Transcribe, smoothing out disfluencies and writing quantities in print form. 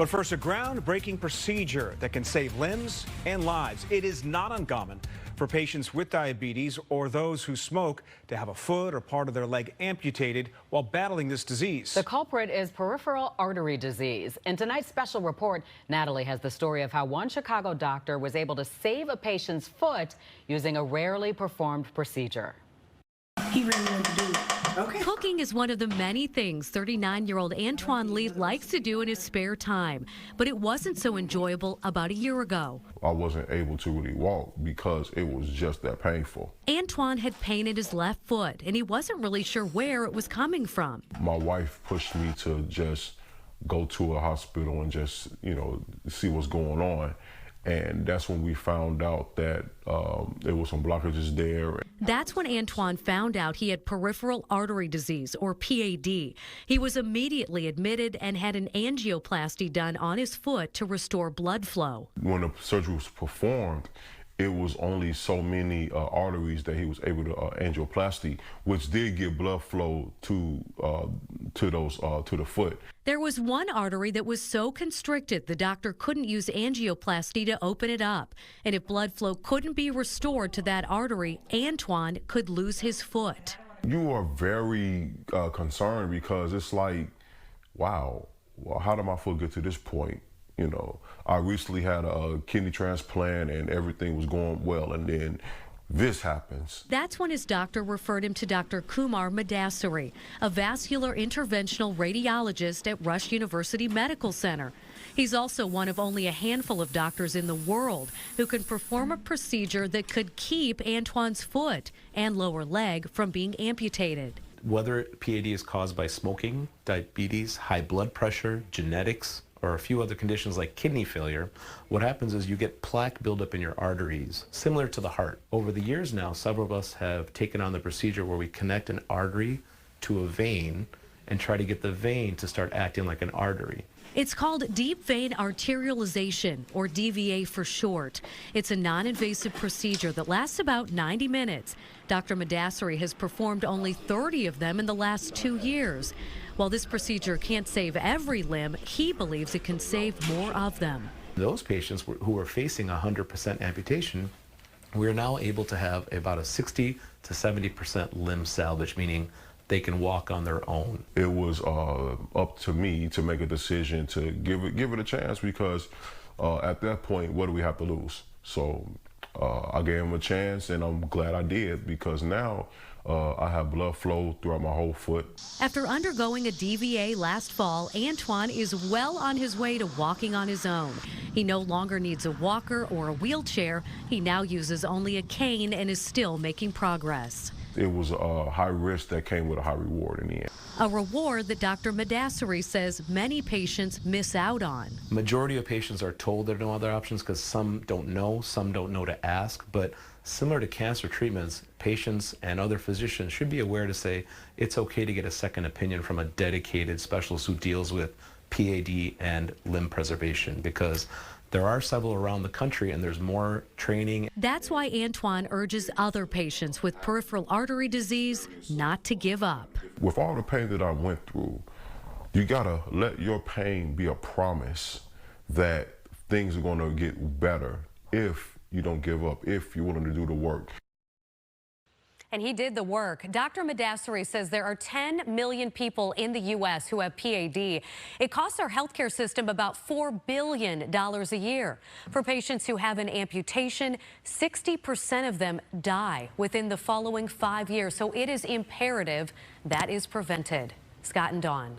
But first, a groundbreaking procedure that can save limbs and lives. It is not uncommon for patients with diabetes or those who smoke to have a foot or part of their leg amputated while battling this disease. The culprit is peripheral artery disease. In tonight's special report, Natalie has the story of how one Chicago doctor was able to save a patient's foot using a rarely performed procedure. He really wanted to do it. Okay. Cooking is one of the many things 39-year-old Antoine Lee likes to do in his spare time, but it wasn't so enjoyable about a year ago. I wasn't able to really walk because it was just that painful. Antoine had pain in his left foot, and he wasn't really sure where it was coming from. My wife pushed me to just go to a hospital and just, see what's going on. And that's when we found out that there were some blockages there. That's when Antoine found out he had peripheral artery disease, or PAD. He was immediately admitted and had an angioplasty done on his foot to restore blood flow. When the surgery was performed, it was only so many arteries that he was able to angioplasty, which did give blood flow to the foot. There was one artery that was so constricted the doctor couldn't use angioplasty to open it up. And if blood flow couldn't be restored to that artery, Antoine could lose his foot. You are very concerned because it's like, wow, well, how did my foot get to this point? I recently had a kidney transplant and everything was going well, and then this happens. That's when his doctor referred him to Dr. Kumar Madasari, a vascular interventional radiologist at Rush University Medical Center. He's also one of only a handful of doctors in the world who can perform a procedure that could keep Antoine's foot and lower leg from being amputated. Whether PAD is caused by smoking, diabetes, high blood pressure, genetics, or a few other conditions like kidney failure, what happens is you get plaque buildup in your arteries, similar to the heart. Over the years now, several of us have taken on the procedure where we connect an artery to a vein and try to get the vein to start acting like an artery. It's called deep vein arterialization, or DVA for short. It's a non-invasive procedure that lasts about 90 minutes. Dr. Madasari has performed only 30 of them in the last 2 years. While this procedure can't save every limb, he believes it can save more of them. Those patients who are facing 100% amputation, we're now able to have about a 60 to 70% limb salvage, meaning they can walk on their own. It was up to me to make a decision to give it a chance because at that point, what do we have to lose? So I gave him a chance, and I'm glad I did because now I have blood flow throughout my whole foot. After undergoing a DVA last fall, Antoine is well on his way to walking on his own. He no longer needs a walker or a wheelchair. He now uses only a cane and is still making progress. It was a high risk that came with a high reward in the end. A reward that Dr. Madasari says many patients miss out on. Majority of patients are told there are no other options because some don't know to ask, but similar to cancer treatments, patients and other physicians should be aware to say it's okay to get a second opinion from a dedicated specialist who deals with PAD and limb preservation, because there are several around the country and there's more training. That's why Antoine urges other patients with peripheral artery disease not to give up. With all the pain that I went through, you gotta let your pain be a promise that things are gonna get better if you don't give up, if you're willing to do the work. And he did the work. Dr. Madasari says there are 10 million people in the U.S. who have PAD. It costs our healthcare system about $4 billion a year. For patients who have an amputation, 60% of them die within the following 5 years. So it is imperative that is prevented. Scott and Dawn.